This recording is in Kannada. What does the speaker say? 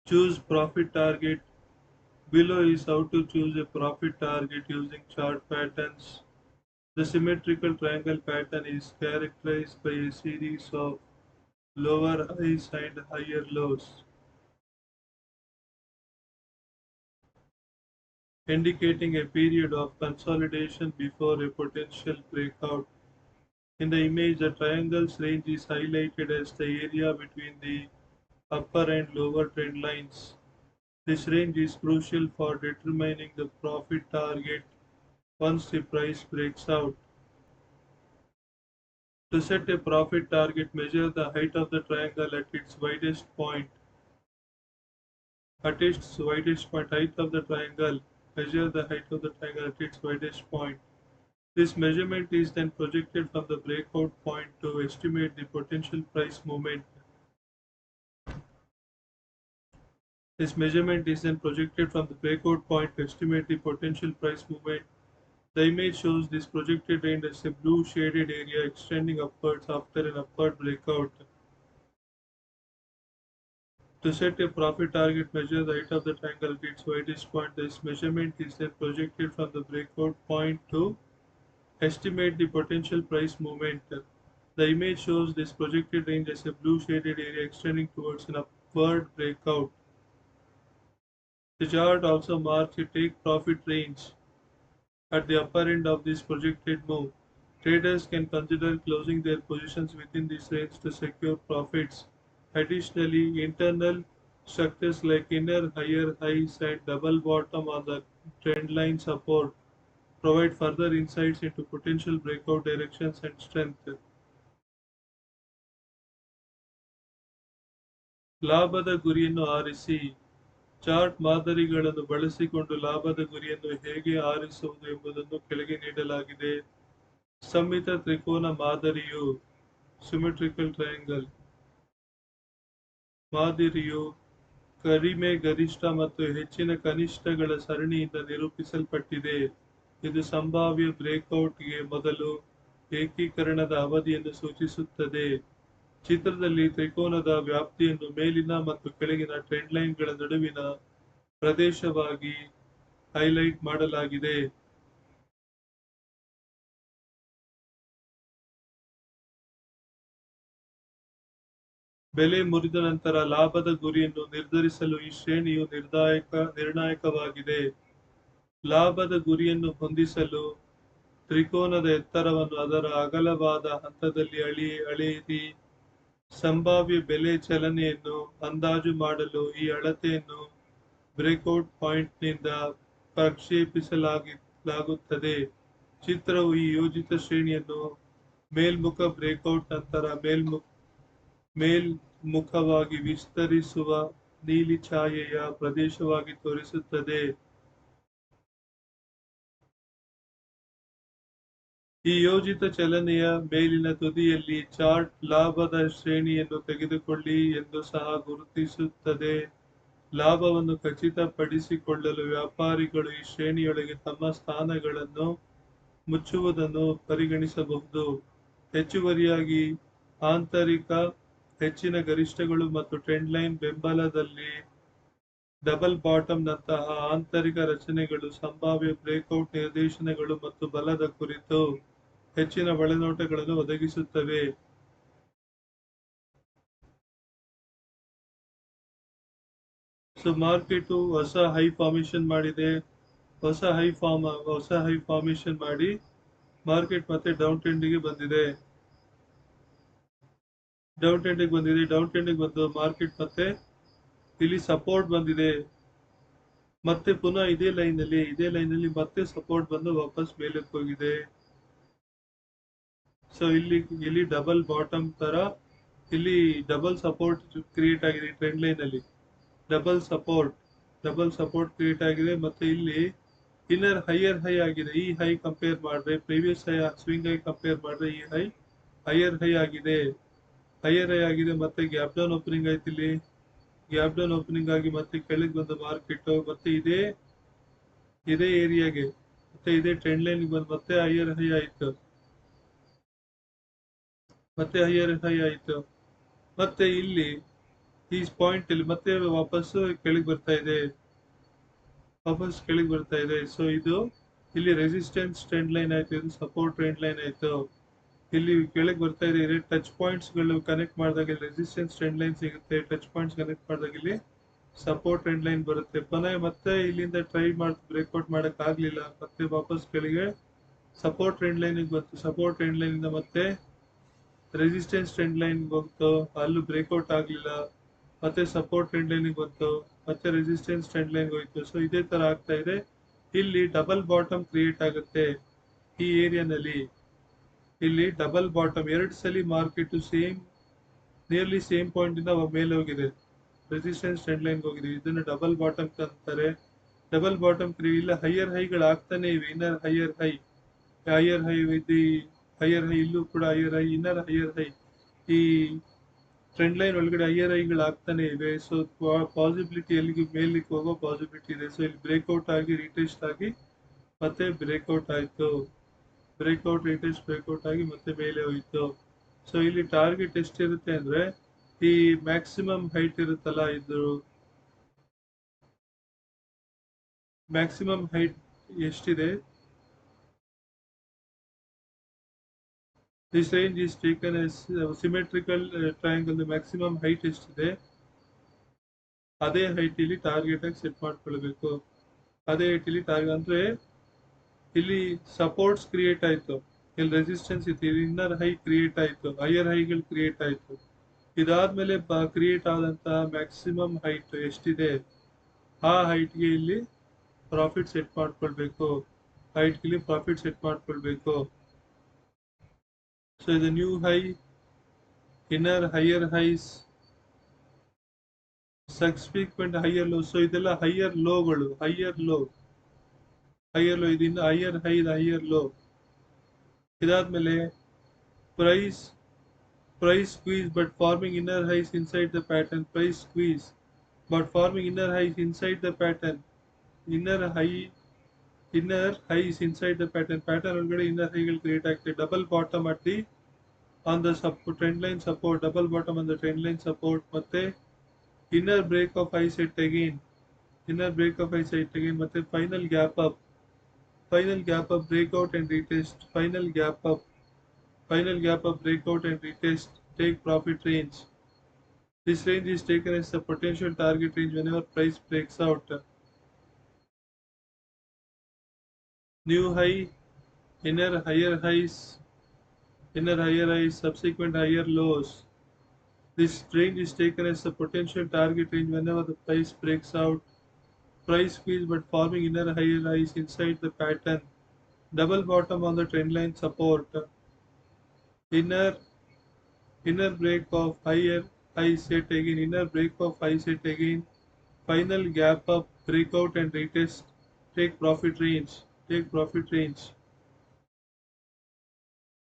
Choose profit target. Below is how to choose a profit target using chart patterns. The symmetrical triangle pattern is characterized by a series of lower highs and higher lows, indicating a period of consolidation before a potential breakout. In the image, the triangle's range is highlighted as the area between the upper and lower trend lines. This range is crucial for determining the profit target once the price breaks out. To set a profit target, measure the height of the triangle at its widest point. At its widest point, height of the triangle, measure the height of the triangle at its widest point. This measurement is then projected from the breakout point to estimate the potential price movement. This measurement is then projected from the breakout point to estimate the potential price movement. The image shows this projected range as a blue shaded area extending upwards after an upward breakout. To set a profit target, measure the height of the triangle at its widest point. This measurement is then projected from the breakout point to estimate the potential price movement. The image shows this projected range as a blue shaded area extending towards an upward breakout. The chart also marks a take profit range at the upper end of this projected move. Traders can consider closing their positions within this range to secure profits. Additionally, internal structures like inner higher highs and double bottom on the trendline support provide further insights into potential breakout directions and strength. ಲಾಭದ ಗುರಿಯನ್ನು ಆರಿಸಿ. ಚಾರ್ಟ್ ಮಾದರಿಗಳನ್ನು ಬಳಸಿಕೊಂಡು ಲಾಭದ ಗುರಿಯನ್ನು ಹೇಗೆ ಆರಿಸುವುದು ಎಂಬುದನ್ನು ಕೆಳಗೆ ನೀಡಲಾಗಿದೆ. ಸಮ್ಮಿತ ತ್ರಿಕೋನ ಮಾದರಿಯು ಸಿಮೆಟ್ರಿಕಲ್ ಟ್ರಯಾಂಗಲ್ ಮಾದರಿಯು ಕಡಿಮೆ ಗರಿಷ್ಠ ಮತ್ತು ಹೆಚ್ಚಿನ ಕನಿಷ್ಠಗಳ ಸರಣಿಯಿಂದ ನಿರೂಪಿಸಲ್ಪಟ್ಟಿದೆ. ಇದು ಸಂಭಾವ್ಯ ಬ್ರೇಕ್ಔಟ್ಗೆ ಮೊದಲು ಏಕೀಕರಣದ ಅವಧಿಯನ್ನು ಸೂಚಿಸುತ್ತದೆ. ಚಿತ್ರದಲ್ಲಿ ತ್ರಿಕೋನದ ವ್ಯಾಪ್ತಿಯನ್ನು ಮೇಲಿನ ಮತ್ತು ಕೆಳಗಿನ ಟ್ರೆಂಡ್ಲೈನ್ಗಳ ನಡುವಿನ ಪ್ರದೇಶವಾಗಿ ಹೈಲೈಟ್ ಮಾಡಲಾಗಿದೆ. ಬೆಲೆ ಮುರಿದ ನಂತರ ಲಾಭದ ಗುರಿಯನ್ನು ನಿರ್ಧರಿಸಲು ಈ ಶ್ರೇಣಿಯು ನಿರ್ಣಾಯಕವಾಗಿದೆ. ಲಾಭದ ಗುರಿಯನ್ನು ಹೊಂದಿಸಲು ತ್ರಿಕೋನದ ಎತ್ತರವನ್ನು ಅದರ ಅಗಲವಾದ ಹಂತದಲ್ಲಿ ಅಳೆಯಿರಿ. ಸಂಭಾವ್ಯ ಬೆಲೆ ಚಲನೆಯನ್ನು ಅಂದಾಜು ಮಾಡಲು ಈ ಅಳತೆಯನ್ನು ಬ್ರೇಕ್ಔಟ್ ಪಾಯಿಂಟ್ನಿಂದ ಪ್ರಕ್ಷೇಪಿಸಲಾಗುತ್ತದೆ. ಚಿತ್ರವು ಈ ಯೋಜಿತ ಶ್ರೇಣಿಯನ್ನು ಮೇಲ್ಮುಖ ಬ್ರೇಕ್ಔಟ್ ನಂತರ ಮೇಲ್ಮುಖವಾಗಿ ವಿಸ್ತರಿಸುವ ನೀಲಿ ಛಾಯೆಯ ಪ್ರದೇಶವಾಗಿ ತೋರಿಸುತ್ತದೆ. ಈ ಯೋಜಿತ ಚಲನೆಯ ಮೇಲಿನ ತುದಿಯಲ್ಲಿ ಚಾರ್ಟ್ ಲಾಭದ ಶ್ರೇಣಿಯನ್ನು ತೆಗೆದುಕೊಳ್ಳಿ ಎಂದು ಸಹ ಗುರುತಿಸುತ್ತದೆ. ಲಾಭವನ್ನು ಖಚಿತಪಡಿಸಿಕೊಳ್ಳಲು ವ್ಯಾಪಾರಿಗಳು ಈ ಶ್ರೇಣಿಯೊಳಗೆ ತಮ್ಮ ಸ್ಥಾನಗಳನ್ನು ಮುಚ್ಚುವುದನ್ನು ಪರಿಗಣಿಸಬಹುದು. ಹೆಚ್ಚುವರಿಯಾಗಿ, ಆಂತರಿಕ ಹೆಚ್ಚಿನ ಗರಿಷ್ಠಗಳು ಮತ್ತು ಟ್ರೆಂಡ್ಲೈನ್ ಬೆಂಬಲದಲ್ಲಿ ಡಬಲ್ ಬಾಟಮ್ ನಂತಹ ಆಂತರಿಕ ರಚನೆಗಳು ಸಂಭಾವ್ಯ ಬ್ರೇಕ್ಔಟ್ ನಿರ್ದೇಶನಗಳು ಮತ್ತು ಬಲದ ಕುರಿತು ಹೆಚ್ಚಿನ ಒಳನೋಟಗಳನ್ನು ಒದಗಿಸುತ್ತವೆ. ಸೊ ಮಾರ್ಕೆಟ್ ಹೊಸ ಹೈ ಫಾರ್ಮೇಶನ್ ಮಾಡಿದೆ. ಹೊಸ ಹೈ ಫಾರ್ಮೇಶನ್ ಮಾಡಿ ಮಾರ್ಕೆಟ್ ಮತ್ತೆ ಡೌನ್ ಟ್ರೆಂಡಿಗೆ ಬಂದಿದೆ. ಡೌನ್ ಟ್ರೆಂಡಿಗೆ ಬಂದು ಮಾರ್ಕೆಟ್ ಮತ್ತೆ ಇಲ್ಲಿ ಸಪೋರ್ಟ್ ಬಂದಿದೆ. ಮತ್ತೆ ಪುನಃ ಇದೇ ಲೈನಲ್ಲಿ ಮತ್ತೆ ಸಪೋರ್ಟ್ ಬಂದು ವಾಪಸ್ ಮೇಲಕ್ಕೆ ಹೋಗಿದೆ. ಸೊ ಇಲ್ಲಿ ಡಬಲ್ ಬಾಟಮ್ ತರ ಇಲ್ಲಿ ಡಬಲ್ ಸಪೋರ್ಟ್ ಕ್ರಿಯೇಟ್ ಆಗಿದೆ. ಟ್ರೆಂಡ್ ಲೈನ್ ಅಲ್ಲಿ ಡಬಲ್ ಸಪೋರ್ಟ್ ಕ್ರಿಯೇಟ್ ಆಗಿದೆ. ಮತ್ತೆ ಇಲ್ಲಿ ಇನ್ನರ್ ಹೈಯರ್ ಹೈ ಆಗಿದೆ. ಈ ಹೈ ಕಂಪೇರ್ ಮಾಡಿದ್ರೆ previous high swing high compare ಮಾಡಿದ್ರೆ ಈ ಹೈ ಹೈಯರ್ ಹೈ ಆಗಿದೆ. ಮತ್ತೆ ಗ್ಯಾಪ್ ಡೌನ್ ಓಪನಿಂಗ್ ಆಯ್ತು. ಇಲ್ಲಿ ಗ್ಯಾಪ್ ಡೌನ್ ಓಪನಿಂಗ್ ಆಗಿ ಮತ್ತೆ ಕೆಳಗೆ ಬಂದ ಮಾರ್ಕೆಟ್ ಮತ್ತೆ ಇದೇ ಏರಿಯಾಗೆ ಮತ್ತೆ ಇದೇ ಟ್ರೆಂಡ್ ಲೈನ್ ಬಂದು ಮತ್ತೆ ಹೈಯರ್ ಹೈ ಆಯ್ತು. ಮತ್ತೆ ಇಲ್ಲಿ ಈ ಪಾಯಿಂಟ್ ಇಲ್ಲಿ ಮತ್ತೆ ವಾಪಸ್ಸು ಕೆಳಗೆ ಬರ್ತಾ ಇದೆ, ಸೊ ಇದು ಇಲ್ಲಿ ರೆಸಿಸ್ಟೆನ್ಸ್ ಟ್ರೆಂಡ್ ಲೈನ್ ಆಯ್ತು, ಇದು ಸಪೋರ್ಟ್ ಟ್ರೆಂಡ್ ಲೈನ್ ಆಯ್ತು. ಇಲ್ಲಿ ಕೆಳಗೆ ಬರ್ತಾ ಇದೆ ಟಚ್ ಪಾಯಿಂಟ್ಸ್ ಗಳು ಕನೆಕ್ಟ್ ಮಾಡಿದಾಗ ರೆಸಿಸ್ಟೆನ್ಸ್ ಟ್ರೆಂಡ್ ಲೈನ್ ಸಿಗುತ್ತೆ, ಟಚ್ ಪಾಯಿಂಟ್ಸ್ ಕನೆಕ್ಟ್ ಮಾಡಿದಾಗ ಇಲ್ಲಿ ಸಪೋರ್ಟ್ ಟ್ರೆಂಡ್ ಲೈನ್ ಬರುತ್ತೆ. ಪುನಃ ಮತ್ತೆ ಇಲ್ಲಿಂದ ಟ್ರೈ ಮಾಡಿ ಬ್ರೇಕ್ಔಟ್ ಮಾಡಕ್ ಆಗ್ಲಿಲ್ಲ, ಮತ್ತೆ ವಾಪಸ್ ಕೆಳಗೆ ಸಪೋರ್ಟ್ ಟ್ರೆಂಡ್ ಲೈನ್ ಬಂತು, ಸಪೋರ್ಟ್ ಟ್ರೆಂಡ್ ಲೈನ್ ಇಂದ ಮತ್ತೆ ರೆಸಿಸ್ಟೆನ್ಸ್ ಟ್ರೆಂಡ್ ಲೈನ್ ಬಂತು, ಅಲ್ಲೂ ಬ್ರೇಕ್ಔಟ್ ಆಗ್ಲಿಲ್ಲ, ಮತ್ತೆ ಸಪೋರ್ಟ್ ಟ್ರೆಂಡ್ ಲೈನ್ ಬಂತು, ಮತ್ತೆ ರೆಸಿಸ್ಟೆನ್ಸ್ ಟ್ರೆಂಡ್ ಲೈನ್ ಹೋಯ್ತು. ಸೊ ಇದೇ ತರ ಆಗ್ತಾ ಇದೆ. ಇಲ್ಲಿ ಡಬಲ್ ಬಾಟಮ್ ಕ್ರಿಯೇಟ್ ಆಗುತ್ತೆ ಈ ಏರಿಯಾನಲ್ಲಿ. ಇಲ್ಲಿ ಡಬಲ್ ಬಾಟಮ್ ಎರಡು ಸಲ ಮಾರ್ಕೆಟ್ ನಿಯರ್ಲಿ ಸೇಮ್ ಪಾಯಿಂಟ್ ಇಂದ ಮೇಲೆ ಹೋಗಿದೆ, ರೆಸಿಸ್ಟೆನ್ಸ್ ಟ್ರೆಂಡ್ ಲೈನ್ ಹೋಗಿದೆ. ಇದನ್ನು ಡಬಲ್ ಬಾಟಮ್ ಅಂತಾರೆ. ಡಬಲ್ ಬಾಟಮ್ ಇಲ್ಲ ಹೈಯರ್ ಹೈಗಳು ಆಗ್ತಾನೆ ಇವೆ, ಇನ್ನರ್ ಹೈಯರ್ ಹೈ ಇಲ್ಲೂ ಕೂಡ higher high, inner higher high, ಈ ಟ್ರೆಂಡ್ ಲೈನ್ ಒಳಗಡೆ ಹೈಯರ್ ಹೈಗಳು ಆಗ್ತಾನೆ ಇವೆ. ಸೊ ಪಾಸಿಬಿಲಿಟಿ ಎಲ್ಲಿಗೆ ಮೇಲಿಗೆ ಹೋಗೋ ಪಾಸಿಬಿಲಿಟಿ ಇದೆ. ಸೊ ಇಲ್ಲಿ ಬ್ರೇಕ್ಔಟ್ ಆಗಿ ರಿಟೆಸ್ಟ್ ಆಗಿ ಮತ್ತೆ ಬ್ರೇಕ್ಔಟ್ ಆಯ್ತು, ಬ್ರೇಕ್ಔಟ್ ಆಗಿ ಮತ್ತೆ ಮೇಲೆ ಹೋಯ್ತು. ಸೊ ಇಲ್ಲಿ ಟಾರ್ಗೆಟ್ ಎಷ್ಟಿರುತ್ತೆ ಅಂದ್ರೆ ಈ ಮ್ಯಾಕ್ಸಿಮಮ್ ಹೈಟ್ ಇರುತ್ತಲ್ಲ, ಇದು ಮ್ಯಾಕ್ಸಿಮಮ್ ಹೈಟ್ ಎಷ್ಟಿದೆ, this range is taken as symmetrical triangle. Maximum height ಎಷ್ಟಿದೆ ಅದೇ ಹೈಟ್ ಇಲ್ಲಿ ಟಾರ್ಗೆಟ್ ಆಗಿ ಸೆಟ್ ಮಾಡ್ಕೊಳ್ಬೇಕು. ಅದೇ ಹೈಟ್ ಇಲ್ಲಿ ಟಾರ್ಗೆಟ್ ಅಂದ್ರೆ ಇಲ್ಲಿ ಸಪೋರ್ಟ್ಸ್ ಕ್ರಿಯೇಟ್ ಆಯ್ತು, ಇಲ್ಲಿ ರೆಸಿಸ್ಟೆನ್ಸ್ ಇತ್ತು, ಇಲ್ಲಿ ಇನ್ನರ್ ಹೈ ಕ್ರಿಯೇಟ್ ಆಯ್ತು, ಹೈಯರ್ ಹೈಗಳು ಕ್ರಿಯೇಟ್ ಆಯ್ತು. ಇದಾದ್ಮೇಲೆ ಕ್ರಿಯೇಟ್ ಆದಂತಹ ಮ್ಯಾಕ್ಸಿಮಮ್ ಹೈಟ್ ಎಷ್ಟಿದೆ ಆ ಹೈಟ್ಗೆ ಇಲ್ಲಿ ಪ್ರಾಫಿಟ್ ಸೆಟ್ ಮಾಡ್ಕೊಳ್ಬೇಕು, ಸೊ ಇದು new high, inner higher ice, subsequent higher low. So ಇದೆಲ್ಲ ಹೈಯರ್ ಲೋಗಳು, ಇದು ಇನ್ನು ಹೈಯರ್ ಹೈ, ಹೈಯರ್ ಲೋ. ಇದಾದ್ಮೇಲೆ price squeeze but forming inner highs inside the pattern, price squeeze but forming inner highs inside the pattern, inner highs inside the pattern ಒಳಗಡೆ inner highಗಳು ಕ್ರಿಯೇಟ್ ಆಗ್ತದೆ. Double bottom at the on the trend line support, double bottom on the trend line support, ಮತ್ತೆ inner break of high set again, ಮತ್ತೆ final gap up, breakout and retest, final gap up, breakout and retest, take profit range. This range is taken as the potential target range whenever price breaks out. New high, inner higher highs, subsequent higher lows. This range is taken as the potential target range whenever the price breaks out. Price squeeze but forming inner higher highs inside the pattern. Double bottom on the trend line support. Inner break of higher high set again, final gap up, breakout and retest, take profit range.